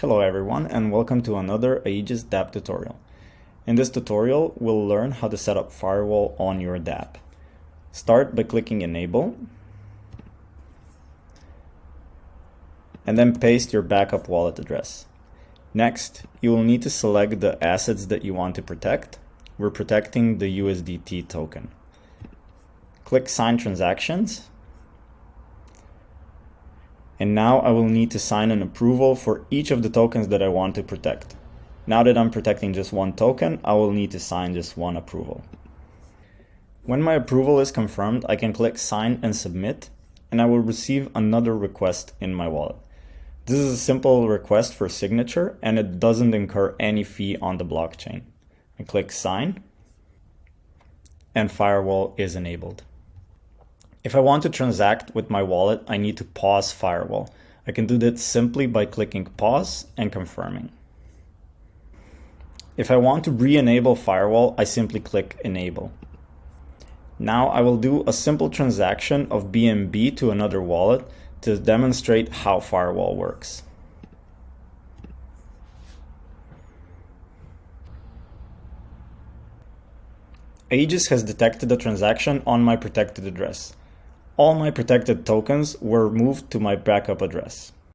Hello everyone and welcome to another Aegis dApp tutorial. In this tutorial, we'll learn how to set up firewall on your dApp. Start by clicking Enable and then paste your backup wallet address. Next, you will need to select the assets that you want to protect. We're protecting the USDT token. Click Sign Transactions. And now I will need to sign an approval for each of the tokens that I want to protect. Now that I'm protecting just one token, I will need to sign just one approval. When my approval is confirmed, I can click Sign and Submit, and I will receive another request in my wallet. This is a simple request for signature, and it doesn't incur any fee on the blockchain. I click Sign, and Firewall is enabled. If I want to transact with my wallet, I need to pause Firewall. I can do that simply by clicking Pause and confirming. If I want to re-enable Firewall, I simply click Enable. Now I will do a simple transaction of BNB to another wallet to demonstrate how Firewall works. Aegis has detected a transaction on my protected address. All my protected tokens were moved to my backup address.